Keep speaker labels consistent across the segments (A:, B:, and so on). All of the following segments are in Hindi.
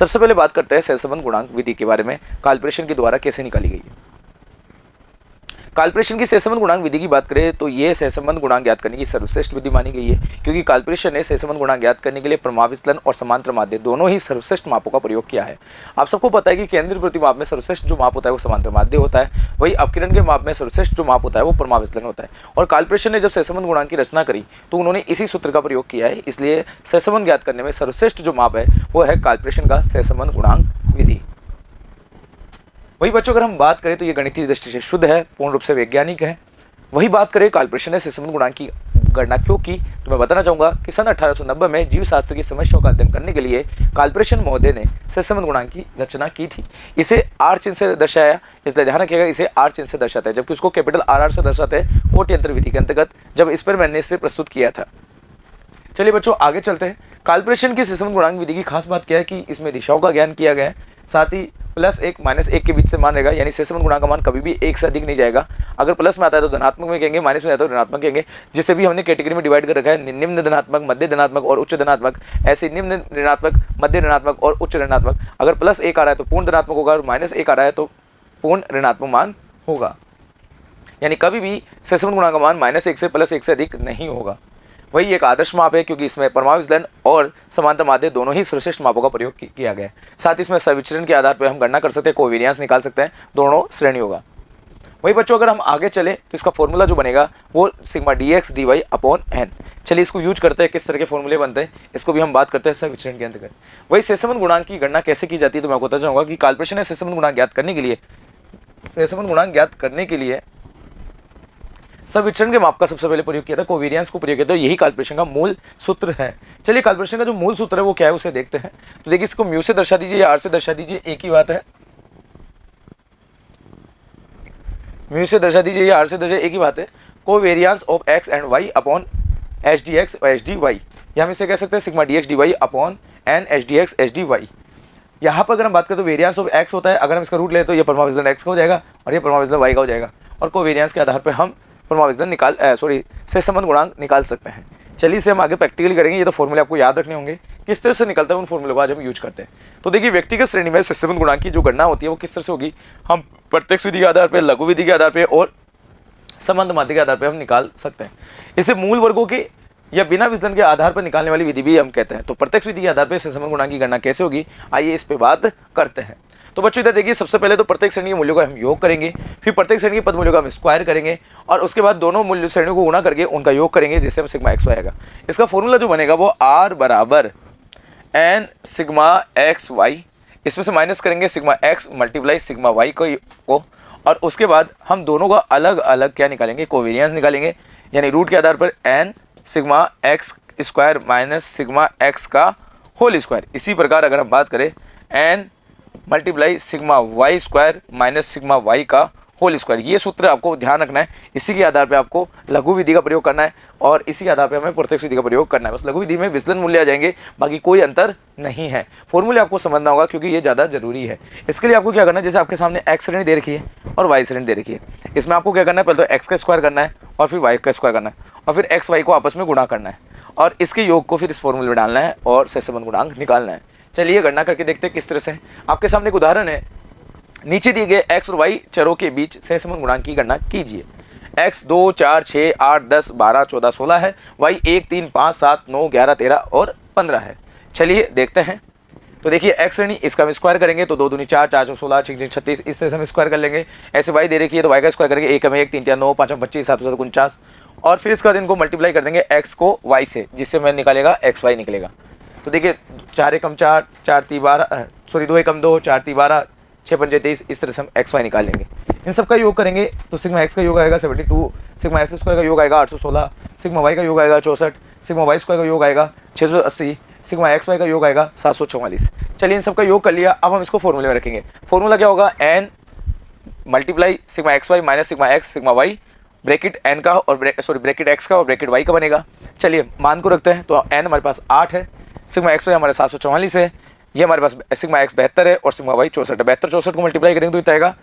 A: सबसे पहले बात करते हैं सहसंबंध गुणांक विधि के बारे में, काल्परेशन के द्वारा कैसे निकाली गई है। काल्परेशन की सहसंबंध गुणांक विधि की बात करें तो ये सहसंबंध गुणांक ज्ञात करने की सर्वश्रेष्ठ विधि मानी गई है, क्योंकि काल्परेशन ने सहसंबंध गुणांक ज्ञात करने के लिए प्रमाव विचलन और समांतर माध्य दोनों ही सर्वश्रेष्ठ मापों का प्रयोग किया है। आप सबको पता है कि केंद्रीय प्रतिमाप में सर्वश्रेष्ठ जो माप होता है वो समांतर माध्य होता है, वही अपकिरण के माप में सर्वश्रेष्ठ जो माप होता है वो प्रमाव विचलन होता है। और काल्परेशन ने जब सहसंबंध गुणांक की रचना करी तो उन्होंने इसी सूत्र का प्रयोग किया है, इसलिए सहसंबंध ज्ञात करने में सर्वश्रेष्ठ जो माप है वो है काल्परेशन का सहसंबंध गुणांक विधि। वही बच्चों अगर हम बात करें तो ये गणितीय दृष्टि से शुद्ध है, पूर्ण रूप से वैज्ञानिक है। वही बात करें काल्परेशन ने सहसंबंध गुणांक की गणना क्यों की, तो मैं बताना चाहूंगा कि सन 1890 में जीव शास्त्र की समस्याओं का अध्ययन करने के लिए काल्परेशन महोदय ने सहसंबंध गुणांक की रचना की थी। इसे आर चिन्ह से दर्शाया, इसलिए ध्यान रखिएगा इसे आर चिन्ह से दर्शाता है, जबकि उसको कैपिटल आर से दर्शाते हैं कोटि यंत्र विधि के अंतर्गत, जब इस पर मैंने इसे प्रस्तुत किया था। चलिए बच्चों आगे चलते हैं। काल्परेशन की सहसंबंध गुणांक विधि की खास बात क्या है कि इसमें दिशाओं का ज्ञान किया गया है, साथ ही +1 -1 के बीच से मान रहेगा, यानी सहसंबंध गुणांक का मान कभी भी 1 से अधिक नहीं जाएगा। अगर प्लस में आता है तो धनात्मक में कहेंगे, माइनस में आता है तो ऋणात्मक कहेंगे, जिसे भी हमने कैटेगरी में डिवाइड कर रखा है, निम्न धनात्मक, मध्य धनात्मक और उच्च धनात्मक। ऐसे निम्न ऋणात्मक, मध्य ऋणात्मक और उच्च ऋणात्मक। अगर +1 आ रहा है तो पूर्ण धनात्मक होगा और -1 आ रहा है तो पूर्ण ऋणात्मक मान होगा, यानी कभी भी सहसंबंध गुणांक का मान -1 से +1 से अधिक नहीं होगा। वही एक आदर्श माप है, क्योंकि इसमें प्रमाव विचलन और समांतर माध्य दोनों ही सर्वश्रेष्ठ मापों का प्रयोग किया गया है। साथ ही इसमें सविचरण के आधार पर हम गणना कर सकते हैं, कोवेरियंस निकाल सकते हैं, दोनों श्रेणी होगा। वही बच्चों अगर हम आगे चले तो इसका फॉर्मूला जो बनेगा वो sigma dx dy upon n। चलिए इसको यूज करते हैं, किस तरह के फॉर्मूले बनते हैं इसको भी हम बात करते हैं सविचरण के अंतर्गत। वही सहसंबंध गुणांक की गणना कैसे की जाती है, तो मैं आपको बताना चाहूंगा कि काल्परेशन ने सहसंबंध गुणांक ज्ञात करने के लिए सविचरण के माप का सबसे पहले प्रयोग किया था, कोवेरियंस को प्रयोग किया था। यही काल्परेशन का मूल सूत्र है। चलिए काल्परेशन का जो मूल सूत्र है वो क्या है उसे देखते हैं। तो देखिए इसको म्यू से दर्शा दीजिए या आर से दर्शा दीजिए, एक ही बात है। म्यू से दर्शा दीजिए या आर से दर्शा, एक ही बात है। Covariance of X and Y upon H D X और एच डी वाई, या हम इसे कह सकते हैं sigma D X D Y upon N H D X H D Y. यहाँ पर अगर हम बात करें तो वेरियंस ऑफ एक्स होता है, अगर हम इसका रूट ले तो ये प्रमाव विचलन एक्स का हो जाएगा और ये प्रमाव विचलन वाई का हो जाएगा, और कोवेरियंस के आधार पर हम प्रमाव विचलन सहसंबंध गुणांक निकाल सकते हैं। चलिए इसे हम आगे प्रैक्टिकली करेंगे। ये तो फॉर्मूले आपको याद रखने होंगे, किस तरह से निकलता है उन फॉर्मूले को आज हम यूज करते हैं। तो देखिए व्यक्तिगत श्रेणी में सहसंबंध गुणांक की जो गणना होती है वो किस तरह से होगी, हम प्रत्यक्ष विधि के आधार पर, लघु विधि के आधार पर और संबंध माध्य के आधार पर हम निकाल सकते हैं। इसे मूल वर्गों के या बिना विचलन के आधार पर निकालने वाली विधि भी हम कहते हैं। तो प्रत्यक्ष विधि के आधार पर सहसंबंध गुणांक की गणना कैसे होगी, आइए इस पे बात करते हैं। तो बच्चों इधर देखिए, सबसे पहले तो प्रत्येक श्रेणी के मूल्यों का हम योग करेंगे, फिर प्रत्येक श्रेणी के पद मूल्यों का हम स्क्वायर करेंगे और उसके बाद दोनों मूल्य श्रेणियों को गुणा करके उनका योग करेंगे, जिससे हम सिग्मा एक्स आएगा। इसका फॉर्मूला जो बनेगा वो r बराबर n सिग्मा एक्स वाई, इसमें से माइनस करेंगे sigma X multiply sigma Y को, और उसके बाद हम दोनों का अलग अलग क्या निकालेंगे, कोवेरियंस निकालेंगे, यानी रूट के आधार पर n sigma X square minus sigma X का होल स्क्वायर। इसी प्रकार अगर हम बात करें n multiply sigma Y square minus sigma Y का होल स्क्वायर, ये सूत्र आपको ध्यान रखना है। इसी के आधार पे आपको लघु विधि का प्रयोग करना है और इसी के आधार पे हमें प्रत्यक्ष विधि का प्रयोग करना है। बस लघु विधि में विचलन मूल्य आ जाएंगे, बाकी कोई अंतर नहीं है। फॉर्मूले आपको समझना होगा क्योंकि ये ज़्यादा जरूरी है। इसके लिए आपको क्या करना है, जैसे आपके सामने एक्स श्रेणी दे रखी है और वाई श्रेणी दे रखी है, इसमें आपको क्या करना है, पहले तो एक्स का स्क्वायर करना है और फिर वाई का स्क्वायर करना है और फिर एक्स वाई को आपस में गुणा करना है और इसके योग को फिर इस फॉर्मूले में डालना है और सहसंबंध गुणांक निकालना है। चलिए गणना करके देखते हैं किस तरह से। आपके सामने एक उदाहरण है, नीचे दिए गए x और y चरों के बीच सहसंबंध गुणांक की गणना कीजिए। x 2 4 6 8 10 12 14 16 है, y 1 3 5 7 9 11 13 और 15 है। चलिए देखते हैं। तो देखिए x श्रेणी, इसका हम स्क्वायर करेंगे तो 2 दूनी 4 4 चौक 16 6 36, इस तरह से हम स्क्वायर कर लेंगे। ऐसे y दे रखी है तो y का स्क्वायर करेंगे, 1 1 3 4 9 5 25 7 7 49 और फिर इसके बाद इनको मल्टीप्लाई कर देंगे x को y से, जिससे हमें निकालेगा एक्स वाई निकलेगा। तो देखिए 4 एकम 4 4 3 12 सॉरी 2 एकम 2 4 3 12 6 पंजे 23, इस तरह से हम एक्स वाई निकाल लेंगे। इन सब का योग करेंगे तो सिग्मा एक्स का योग आएगा 72, सिग्मा एक्स स्क्वायर का योग आएगा 816, सिग्मा वाई का योग आएगा 64, सिग्मा वाई स्क्वायर का योग आएगा 680, सिग्मा एक्स वाई का योग आएगा 744। चलिए इन सब का योग कर लिया। अब हम इसको फॉर्मूले में रखेंगे। फॉर्मूला क्या होगा, n multiply sigma X Y minus sigma X sigma Y, bracket n का और ब्रैकेट x का और ब्रैकेट y का बनेगा। चलिए मान को रखते हैं तो n हमारे पास 8 है, सिग्मा एक्स वाई हमारे 744 है, ये हमारे पास सिग्मा एक्स 72 है और सिग्मा वाई 64 है। 72 64 को मल्टीप्लाई करेंगे तो इतना आएगा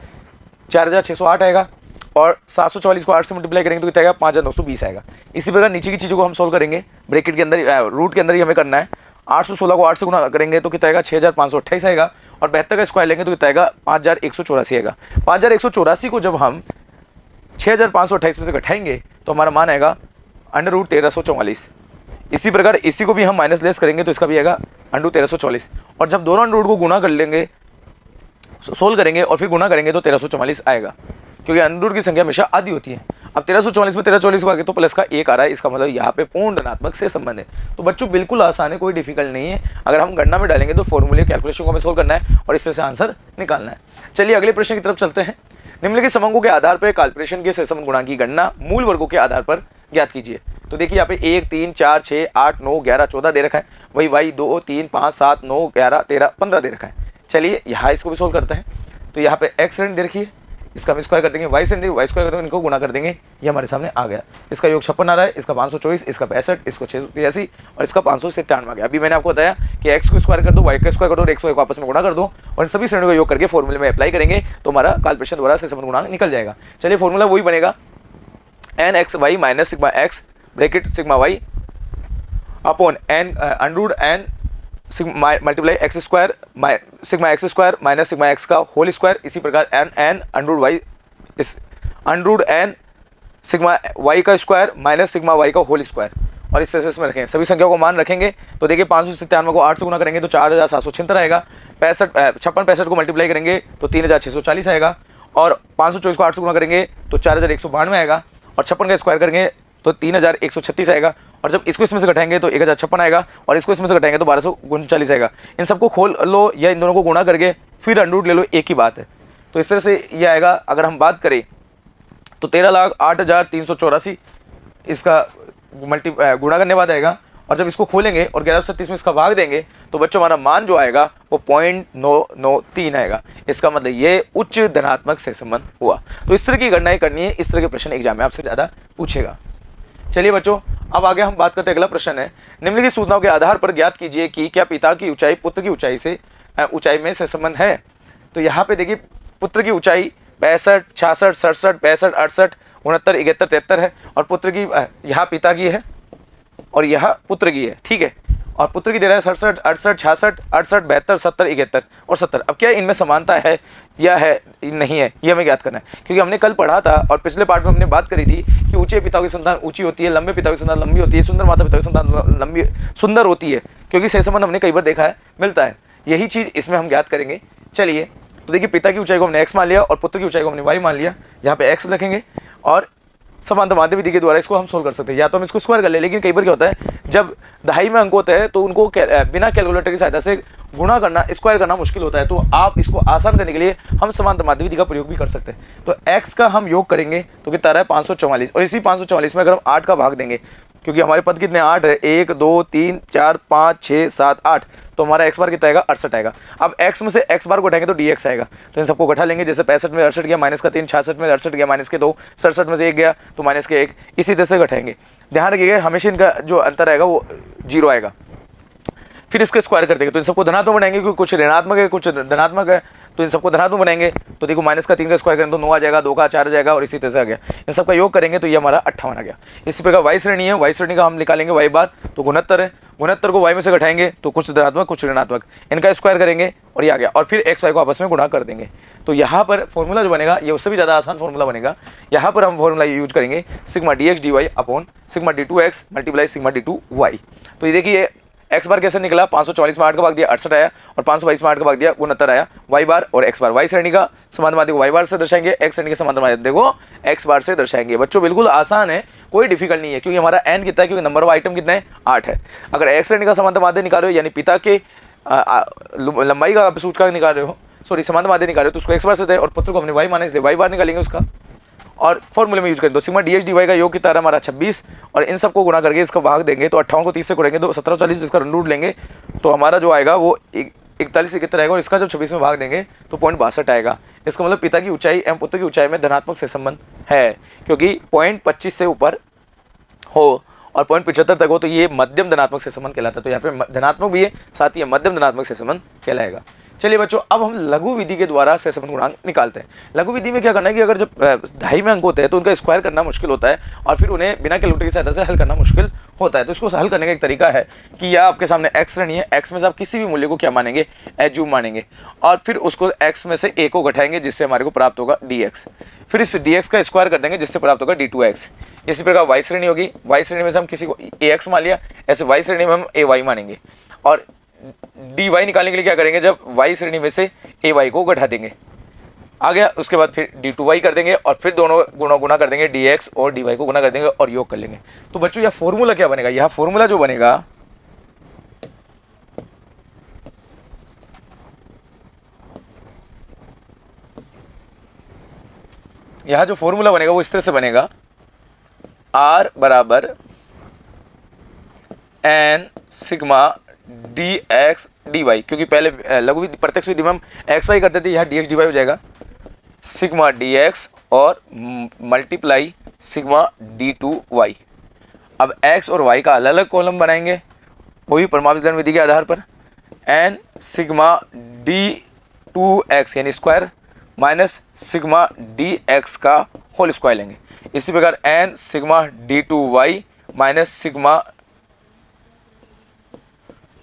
A: 4608 आएगा और 744 को 8 से मल्टीप्लाई करेंगे तो इतना आएगा 5920 आएगा। इसी प्रकार नीचे की चीज़ों को हम सोल्व करेंगे, ब्रैकेट के अंदर रूट के अंदर ही हमें करना है 816 को 8 से गुना करेंगे तो कितना आएगा 6528 आएगा, और 72 का स्क्वायर लेंगे तो कितना आएगा 5184 आएगा। 5184 को जब हम 6528 में से घटाएंगे तो हमारा मान आएगा √1344। इसी प्रकार इसी को भी हम माइनस लेस करेंगे तो इसका भी आएगा √1344, और जब दोनों अंडर रूट को गुना कर लेंगे, सोल्व करेंगे और फिर गुना करेंगे तो 1344 आएगा, क्योंकि अंडर रूट की संख्या हमेशा आधी होती है। अब 1344 में 1344 भागे तो प्लस का 1 आ रहा है, इसका मतलब यहाँ पे पूर्ण धनात्मक से संबंध है। तो बच्चों बिल्कुल आसान है, कोई डिफिकल्ट नहीं है। अगर हम गणना में डालेंगे तो फॉर्मूले कैलकुलेशन को हमें सोल्व करना है और इसमें से आंसर निकालना है। चलिए अगले प्रश्न की तरफ चलते हैं। निम्नलिखित समंकों के आधार पर काल्पनिक के सहसंबंध गुणांक की गणना मूल वर्गों के आधार पर ज्ञात कीजिए। तो देखिए यहाँ पे 1 3 4 6 8 9 11 14 दे रखा है, वही y 2 3 5 7 9 11 13 15 दे रखा है। चलिए यहाँ इसको भी सोल्व करते हैं। तो यहाँ पे x रेंज दे रखी है, इसका हम स्क्वायर कर देंगे, y रेंज y स्क्वायर कर देंगे, इनको गुना कर देंगे, ये हमारे सामने आ गया। इसका योग 56 आ रहा है, इसका 524, इसका 65, इसको 683 और इसका 597 आ गया। अभी मैंने आपको बताया कि x को स्क्वायर कर दो, y का स्क्वायर कर दो, x को आपस में गुणा कर दो और इन सभी श्रेणियों का योग करके फॉर्मूले में अप्लाई करेंगे तो हमारा काल्पनिक द्वारा सहसंबंध गुणांक निकल जाएगा। चलिए फॉर्मूला वही बनेगा, nxy minus sigma x bracket sigma y upon n under n multiply x square sigma X square minus sigma X का होल स्क्वायर। इसी प्रकार n अंडर वाई इस अंडर n सिग्मा y का स्क्वायर माइनस सिग्मा y का होल स्क्वायर, और इस तरह से में रखें। सभी संख्याओं को मान रखेंगे तो देखिए 597 को 8 से गुना करेंगे तो 4776 आएगा, 56 को मल्टीप्लाई करेंगे तो 3640 आएगा, और 524 को 8 से गुना करेंगे तो 4192 आएगा, और 56 का स्क्वायर करेंगे तो 3136 आएगा, और जब इसको इसमें से घटाएंगे तो 1056 आएगा, और इसको इसमें से घटाएंगे तो 1239 आएगा। इन सबको खोल लो या इन दोनों को गुणा करके फिर अंडर रूट ले लो, एक ही बात है। तो इस तरह से ये आएगा। अगर हम बात करें तो 13,08,384 इसका गुणा करने बाद आएगा, और जब इसको खोलेंगे और 1137 में इसका भाग देंगे तो बच्चों हमारा मान जो आएगा वो 0.993 आएगा। इसका मतलब ये उच्च धनात्मक सहसंबंध हुआ। तो इस तरह की गणनाएं करनी है, इस तरह के प्रश्न एग्जाम में आपसे ज़्यादा पूछेगा। चलिए बच्चों अब आगे हम बात करते हैं। अगला प्रश्न है, निम्नलिखित सूचनाओं के आधार पर ज्ञात कीजिए कि क्या पिता की ऊंचाई पुत्र की ऊंचाई में सहसंबंध है। तो यहाँ पे देखिए पुत्र की ऊंचाई 65 66 67 65 68 69 71 73 है, और पुत्र की यहाँ पिता की है और यहाँ पुत्र की है, ठीक है। और पुत्र की दे रहा है 67 68 66 68 72 70 71 और 70। अब क्या इनमें समानता है या है नहीं है, ये हमें ज्ञात करना है, क्योंकि हमने कल पढ़ा था और पिछले पार्ट में हमने बात करी थी कि ऊंचे पिता की संतान ऊंची होती है, लंबे पिता की संतान लंबी होती है, सुंदर माता पिता की संतान लंबी सुंदर होती है, क्योंकि सहसंबंध हमने कई बार देखा है मिलता है। यही चीज़ इसमें हम ज्ञात करेंगे। चलिए तो देखिए पिता की ऊंचाई को हमने x मान लिया और पुत्र की ऊंचाई को हमने y मान लिया। यहाँ पे x रखेंगे और समांतर माध्य विधि के द्वारा इसको हम सोल्व कर सकते हैं, या तो हम इसको स्क्वायर कर ले, लेकिन कई बार क्या होता है जब दहाई में अंक होते हैं तो उनको बिना कैलकुलेटर की सहायता से गुणा करना स्क्वायर करना मुश्किल होता है। तो आप इसको आसान करने के लिए हम समांतर माध्य विधि का प्रयोग भी कर सकते हैं। तो x का हम योग करेंगे तो कितना रहा है 544, और इसी 544 में अगर हम 8 का भाग देंगे, क्योंकि हमारे पद कितने 8 है, 1 2 3 4 5 6 7 8, तो हमारा x बार कितना आएगा 68 आएगा। अब x में से x बार को उठाएंगे तो dx आएगा, तो इन सबको घटा लेंगे। जैसे 65 में 68 गया माइनस का 3, 66 में 68 गया माइनस के 2, 67 में से 1 गया तो माइनस के 1, इसी तरह से घटाएंगे। ध्यान रखिएगा हमेशा इनका जो अंतर आएगा वो 0 आएगा। फिर इसके स्क्वायर कर देंगे तो इन सबको धनात्मक बनाएंगे, क्योंकि कुछ ऋणात्मक है कुछ धनात्मक है, तो इन सबको धनात्मक बनाएंगे। तो देखो माइनस का 3 का स्क्वायर करेंगे तो 9 आ जाएगा, 2 का 4 आ जाएगा, और इसी तरह से आ गया। इन सबका योग करेंगे तो ये हमारा 58 आ गया। इसी प्रकार वाई श्रेणी है, वाई श्रेणी का हम निकालेंगे y बार, तो 69 है, 69 को y में से घटाएंगे तो कुछ धनात्मक कुछ ऋणात्मक, इनका स्क्वायर करेंगे और ये आ गया, और फिर x y को आपस में गुणा कर देंगे। तो यहाँ पर फॉर्मूला जो बनेगा ये उससे भी ज़्यादा आसान फॉर्मूला बनेगा। यहाँ पर हम फॉर्मूला यूज करेंगे sigma dx dy upon sigma d2x multiply sigma d2y। तो ये देखिए x बार कैसे निकला, 544 में 8 का भाग दिया 68 आया, और 522 में 8 का भाग दिया 69 आया, y बार और x बार। y श्रेणी का समांतर माध्य को y बार से दर्शाएंगे, x श्रेणी के समांतर माध्य देखो x बार से दर्शाएंगे। बच्चों बिल्कुल आसान है, कोई डिफिकल्ट नहीं है, क्योंकि हमारा n कितना है, क्योंकि नंबर ऑफ आइटम कितने हैं 8 है। अगर x श्रेणी का समांतर माध्य निकाल रहे हो यानी पिता के लंबाई का सूचकांक निकाल रहे हो, सॉरी समांतर माध्य निकाल रहे हो, तो उसको x बार से दे और पुत्र को हमने y माना, इसलिए y बार निकालेंगे उसका, और फॉर्मूले में यूज करें। तो सिग्मा dx dy का योग कितना हमारा 26, और इन सबको गुणा करके इसका भाग देंगे तो 58 को 30 से गुणेंगे तो 1740, इसका रूट लेंगे तो हमारा जो आएगा वो 41 71 आएगा, और इसका जब 26 में भाग देंगे तो 0.62 आएगा। इसका मतलब पिता की ऊंचाई एवं पुत्र की ऊंचाई में धनात्मक से संबंध है, क्योंकि 0.25 से ऊपर हो और 0.75 तक हो तो ये मध्यम धनात्मक से संबंध कहलाता है। तो यहाँ पे धनात्मक भी है साथ ही मध्यम धनात्मक से संबंध कहलाएगा। चलिए बच्चों, अब हम लघु विधि के द्वारा सहसंबंध गुणांक निकालते हैं। लघु विधि में क्या करना है कि अगर जब दहाई में अंक होते हैं तो उनका स्क्वायर करना मुश्किल होता है और फिर उन्हें बिना कैलकुलेटर की सहायता से हल करना मुश्किल होता है। तो इसको हल करने का एक तरीका है कि यह आपके सामने x रहनी है, x में से आप किसी भी मूल्य को क्या मानेंगे, एज्यूम मानेंगे और फिर उसको x में से a को घटाएंगे जिससे हमारे को प्राप्त होगा dx। फिर इस dx का स्क्वायर कर देंगे जिससे प्राप्त होगा d2x। इसी प्रकार y श्रेणी होगी, y श्रेणी में से हम किसी को ax मान लिया, ऐसे y श्रेणी में हम ay मानेंगे और dy निकालने के लिए क्या करेंगे, जब y श्रेणी में से ay को घटा देंगे, आ गया। उसके बाद फिर d2y कर देंगे और फिर दोनों गुना कर देंगे, dx और dy को गुना कर देंगे और योग कर लेंगे। तो बच्चों यह फॉर्मूला क्या बनेगा, यह फॉर्मूला जो बनेगा वो इस तरह से बनेगा, r बराबर n सिग्मा dx dy, क्योंकि पहले लघु विधि प्रत्यक्ष विधि में हम एक्स वाई करते थे, यहाँ dx dy हो जाएगा सिग्मा dx और मल्टीप्लाई सिग्मा d2y। अब x और y का अलग अलग कॉलम बनाएंगे, वो भी परमाविकलन विधि के आधार पर, n सिग्मा d2x यानी स्क्वायर माइनस सिग्मा dx का होल स्क्वायर लेंगे। इसी प्रकार n sigma d2y minus sigma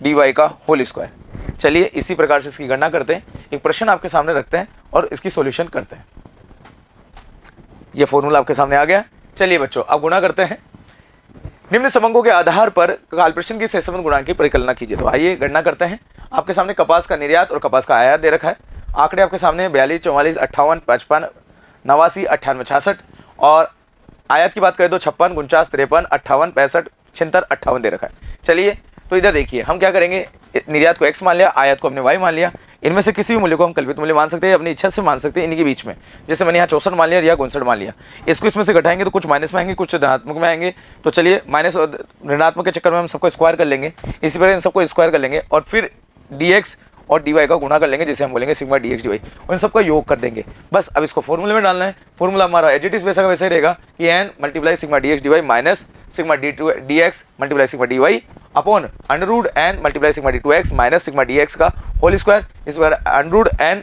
A: dy का होल स्क्वायर। चलिए इसी प्रकार से इसकी गणना करते हैं, एक प्रश्न आपके सामने रखते हैं और इसकी सॉल्यूशन करते हैं। यह फॉर्मूला आपके सामने आ गया। चलिए बच्चों अब गुणा करते हैं। निम्न समंकों के आधार पर काल प्रश्न की सहसंबंध गुणांक की परिकल्पना कीजिए। तो आइए गणना करते हैं। आपके सामने कपास का निर्यात और कपास का आयात दे रखा है। आंकड़े आपके सामने 42, 44, 58, 55, 89, 98, 66 और आयात की बात करें तो 56, 49, 53, 58, 65, 76, 58 दे रखा है। चलिए तो इधर देखिए हम क्या करेंगे, निर्यात को x मान लिया, आयात को हमने y मान लिया। इनमें से किसी भी मूल्य को हम कल्पित मूल्य मान सकते हैं, अपनी इच्छा से मान सकते हैं, इन्हीं के बीच में। जैसे मैंने यहाँ 64 मान लिया या 59 मान लिया। इसको इसमें से घटाएंगे तो कुछ माइनस में आएंगे, कुछ धनात्मक में आएंगे। तो चलिए माइनस और ऋणात्मक के चक्कर में हम सबको स्क्वायर कर लेंगे, इसी प्रकार इन सबको स्क्वायर कर लेंगे और फिर dx और dy का गुणा कर लेंगे, जिसे हम बोलेंगे सिग्मा dx dy। उन सबका योग कर देंगे। बस अब इसको फॉर्मूले में डालना है। फॉर्मूला हमारा एज इट इज वैसा का वैसे ही रहेगा कि n multiply sigma dx dy minus sigma dx multiply sigma dy upon under root n multiply sigma d2x minus sigma dx का होल स्क्वायर। इस बार under root n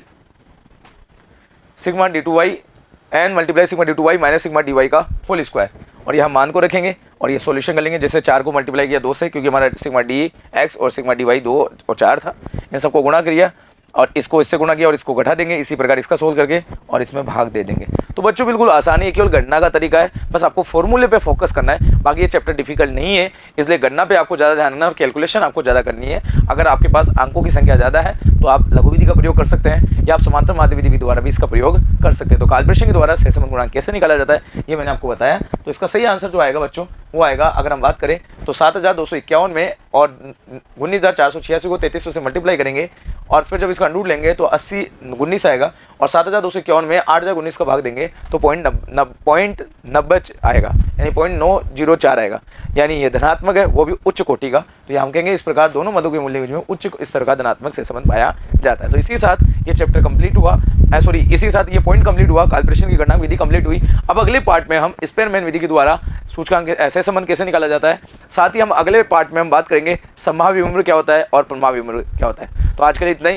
A: sigma d2y n multiply sigma d2y minus sigma dy का होल स्क्वायर और यह मान को रखेंगे और ये सॉल्यूशन कर लेंगे। जैसे 4 को मल्टीप्लाई किया 2 से, क्योंकि हमारा सिग्मा dx और सिग्मा dy 2 और 4 था, इन सबको गुणा किया और इसको इससे गुणा किया और इसको घटा देंगे। इसी प्रकार इसका सोल्व करके और इसमें भाग दे देंगे। तो बच्चों बिल्कुल आसानी है, केवल गणना का तरीका है, बस आपको फॉर्मूले पे फोकस करना है। बाकी ये चैप्टर डिफिकल्ट नहीं है, इसलिए गणना पे आपको ज़्यादा ध्यान देना और कैलकुलेशन आपको ज़्यादा करनी है। अगर आपके पास अंकों की संख्या ज़्यादा है तो आप लघु विधि का प्रयोग कर सकते हैं या आप समांतर माध्य विधि द्वारा भी इसका प्रयोग कर सकते हैं। तो काल प्रश्न के द्वारा सहसंबंध गुणांक कैसे निकाला जाता है ये मैंने आपको बताया। तो इसका सही आंसर जो आएगा बच्चों वो आएगा, अगर हम बात करें तो 7251 में और 19486 को 3300 से मल्टीप्लाई करेंगे और फिर जब इसका अंडर रूट लेंगे तो 80 19 आएगा और 7251 में 8/19 का भाग देंगे तो 0.90 आएगा, यानी 0.904 आएगा, यानी ये धनात्मक है, वो भी उच्च कोटि का। तो ये हम कहेंगे इस प्रकार दोनों मदों के मूल्य के बीच में उच्च स्तर का धनात्मक सहसंबंध पाया जाता है। तो इसी के साथ ये चैप्टर कंप्लीट हुआ, इसी के साथ ये पॉइंट कंप्लीट हुआ, काल प्रश्न की गणना विधि कंप्लीट हुई। अब अगले पार्ट में हम स्पेयरमैन विधि के द्वारा सूचकांक सहसंबंध कैसे निकाला जाता है, साथ ही हम अगले पार्ट में हम बात करेंगे समभावी विमूर्त क्या होता है और परमाणु विमूर्त क्या होता है। तो आज के लिए इतना ही।